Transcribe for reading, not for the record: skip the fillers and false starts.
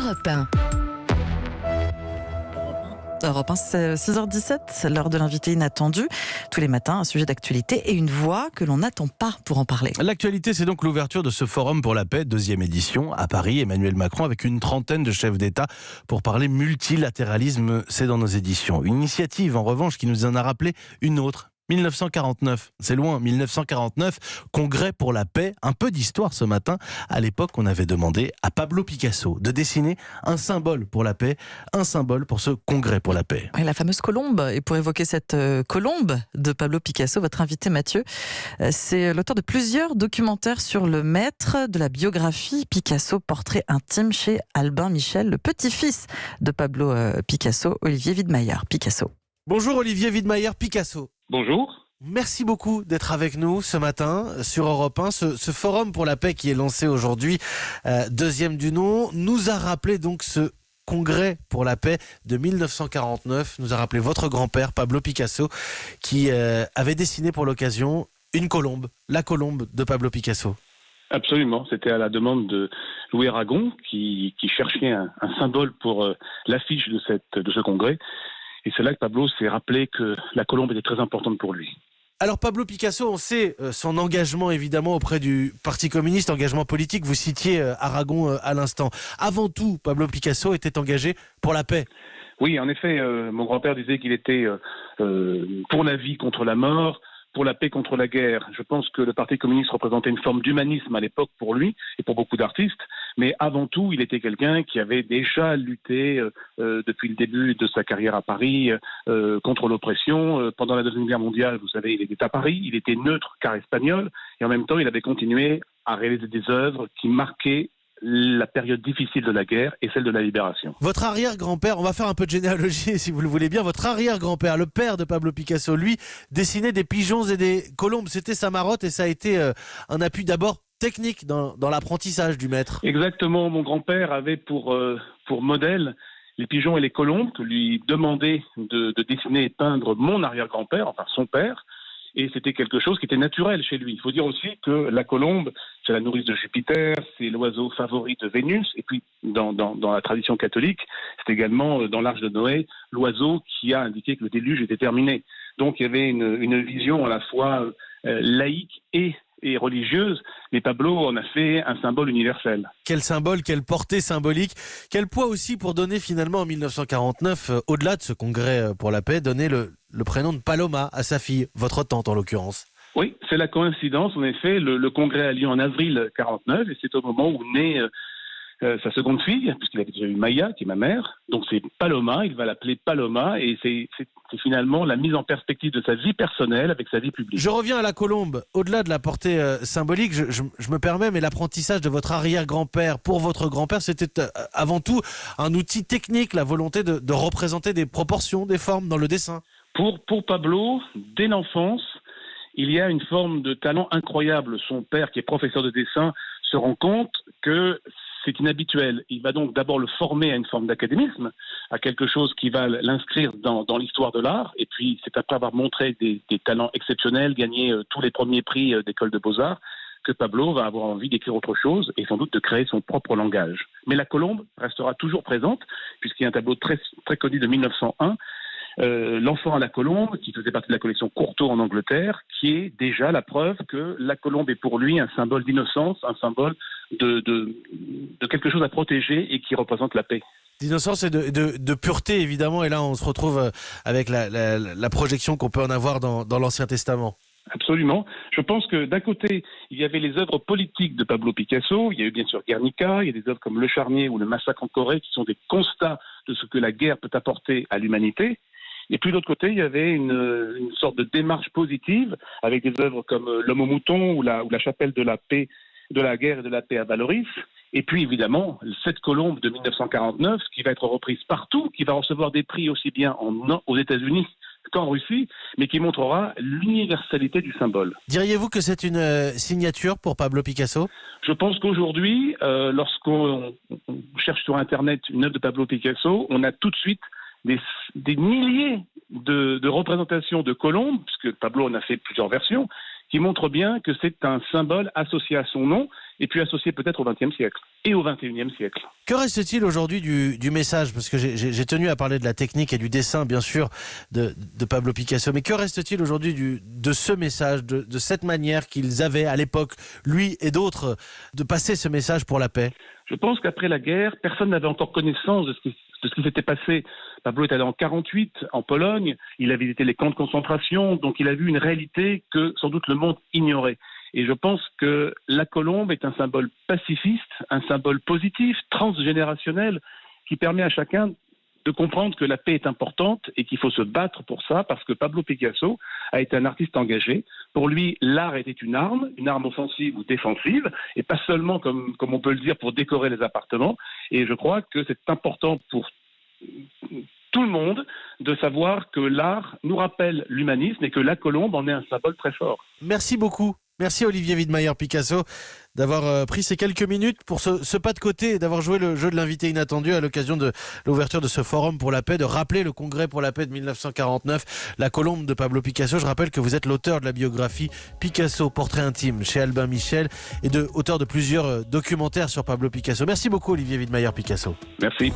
Europe 1. Europe 1, c'est 6h17, l'heure de l'invité inattendu. Tous les matins, un sujet d'actualité et une voix que l'on n'attend pas pour en parler. L'actualité, c'est donc l'ouverture de ce Forum pour la paix, 2e édition, à Paris. Emmanuel Macron avec une trentaine de chefs d'État pour parler multilatéralisme, c'est dans nos éditions. Une initiative, en revanche, qui nous en a rappelé une autre. 1949, c'est loin, 1949, Congrès pour la paix, un peu d'histoire ce matin. À l'époque, on avait demandé à Pablo Picasso de dessiner un symbole pour la paix, un symbole pour ce Congrès pour la paix. Oui, la fameuse colombe. Et pour évoquer cette colombe de Pablo Picasso, votre invité Mathieu, c'est l'auteur de plusieurs documentaires sur le maître, de la biographie Picasso, portrait intime chez Albin Michel, le petit-fils de Pablo Picasso, Olivier Widmayer Picasso. Bonjour Olivier Widmayer Picasso. Bonjour. Merci beaucoup d'être avec nous ce matin sur Europe 1. Ce forum pour la paix qui est lancé aujourd'hui, deuxième du nom, nous a rappelé donc ce Congrès pour la paix de 1949, nous a rappelé votre grand-père Pablo Picasso qui avait dessiné pour l'occasion une colombe, la colombe de Pablo Picasso. Absolument, c'était à la demande de Louis Aragon qui cherchait un symbole pour l'affiche de ce congrès. Et c'est là que Pablo s'est rappelé que la colombe était très importante pour lui. Alors Pablo Picasso, on sait son engagement évidemment auprès du Parti communiste, engagement politique, vous citiez Aragon à l'instant. Avant tout, Pablo Picasso était engagé pour la paix. Oui, en effet, mon grand-père disait qu'il était pour la vie contre la mort, pour la paix contre la guerre. Je pense que le Parti communiste représentait une forme d'humanisme à l'époque pour lui et pour beaucoup d'artistes. Mais avant tout, il était quelqu'un qui avait déjà lutté depuis le début de sa carrière à Paris contre l'oppression. Pendant la Deuxième Guerre mondiale, vous savez, il était à Paris, il était neutre car espagnol, et en même temps, il avait continué à réaliser des œuvres qui marquaient la période difficile de la guerre et celle de la libération. Votre arrière-grand-père, on va faire un peu de généalogie si vous le voulez bien, votre arrière-grand-père, le père de Pablo Picasso, lui, dessinait des pigeons et des colombes. C'était sa marotte et ça a été un appui d'abord technique dans l'apprentissage du maître. Exactement, mon grand-père avait pour modèle les pigeons et les colombes que lui demandait de dessiner et peindre mon arrière-grand-père, enfin son père. Et c'était quelque chose qui était naturel chez lui. Il faut dire aussi que la colombe, c'est la nourrice de Jupiter, c'est l'oiseau favori de Vénus. Et puis, dans la tradition catholique, c'est également, dans l'Arche de Noé, l'oiseau qui a indiqué que le déluge était terminé. Donc, il y avait une vision à la fois laïque et religieuse, mais Pablo en a fait un symbole universel. Quel symbole, quelle portée symbolique, quel poids aussi pour donner finalement en 1949, au-delà de ce congrès pour la paix, donner le prénom de Paloma à sa fille, votre tante en l'occurrence. Oui, c'est la coïncidence, en effet, le congrès a lieu en avril 1949 et c'est au moment où naît sa seconde fille, puisqu'il avait déjà eu Maya, qui est ma mère, donc c'est Paloma, il va l'appeler Paloma, et c'est finalement la mise en perspective de sa vie personnelle avec sa vie publique. Je reviens à la colombe, au-delà de la portée symbolique, je me permets, mais l'apprentissage de votre arrière-grand-père pour votre grand-père, c'était avant tout un outil technique, la volonté de représenter des proportions, des formes dans le dessin. Pour Pablo, dès l'enfance, il y a une forme de talent incroyable. Son père, qui est professeur de dessin, se rend compte que c'est inhabituel. Il va donc d'abord le former à une forme d'académisme, à quelque chose qui va l'inscrire dans l'histoire de l'art. Et puis, c'est après avoir montré des talents exceptionnels, gagné tous les premiers prix d'école de beaux-arts, que Pablo va avoir envie d'écrire autre chose et sans doute de créer son propre langage. Mais la colombe restera toujours présente, puisqu'il y a un tableau très, très connu de 1901, L'enfant à la colombe, qui faisait partie de la collection Courtauld en Angleterre, qui est déjà la preuve que la colombe est pour lui un symbole d'innocence, un symbole de quelque chose à protéger et qui représente la paix. D'innocence et de pureté, évidemment, et là on se retrouve avec la projection qu'on peut en avoir dans l'Ancien Testament. Absolument. Je pense que d'un côté, il y avait les œuvres politiques de Pablo Picasso, il y a eu bien sûr Guernica, il y a des œuvres comme Le Charnier ou Le Massacre en Corée qui sont des constats de ce que la guerre peut apporter à l'humanité. Et puis de l'autre côté, il y avait une sorte de démarche positive avec des œuvres comme L'Homme au mouton ou la Chapelle de la paix, de la guerre et de la paix à Valoris. Et puis évidemment, cette colombe de 1949 qui va être reprise partout, qui va recevoir des prix aussi bien aux États-Unis qu'en Russie, mais qui montrera l'universalité du symbole. Diriez-vous que c'est une signature pour Pablo Picasso ? Je pense qu'aujourd'hui, lorsqu'on cherche sur Internet une œuvre de Pablo Picasso, on a tout de suite des milliers de représentations de colombes, puisque Pablo en a fait plusieurs versions, qui montre bien que c'est un symbole associé à son nom et puis associé peut-être au XXe siècle et au XXIe siècle. Que reste-t-il aujourd'hui du message? Parce que j'ai tenu à parler de la technique et du dessin, bien sûr, de Pablo Picasso. Mais que reste-t-il aujourd'hui de ce message, de cette manière qu'ils avaient à l'époque, lui et d'autres, de passer ce message pour la paix? Je pense qu'après la guerre, personne n'avait encore connaissance de ce qui s'était passé. Pablo est allé en 48 en Pologne, il a visité les camps de concentration, donc il a vu une réalité que sans doute le monde ignorait. Et je pense que la colombe est un symbole pacifiste, un symbole positif, transgénérationnel, qui permet à chacun de comprendre que la paix est importante et qu'il faut se battre pour ça, parce que Pablo Picasso a été un artiste engagé. Pour lui, l'art était une arme offensive ou défensive, et pas seulement, comme on peut le dire, pour décorer les appartements. Et je crois que c'est important pour tout le monde de savoir que l'art nous rappelle l'humanisme et que la colombe en est un symbole très fort. Merci beaucoup. Merci Olivier Widmayer Picasso d'avoir pris ces quelques minutes pour ce pas de côté et d'avoir joué le jeu de l'invité inattendu à l'occasion de l'ouverture de ce forum pour la paix, de rappeler le congrès pour la paix de 1949, la colombe de Pablo Picasso. Je rappelle que vous êtes l'auteur de la biographie Picasso, portrait intime chez Albin Michel et auteur de plusieurs documentaires sur Pablo Picasso. Merci beaucoup Olivier Widmayer Picasso. Merci.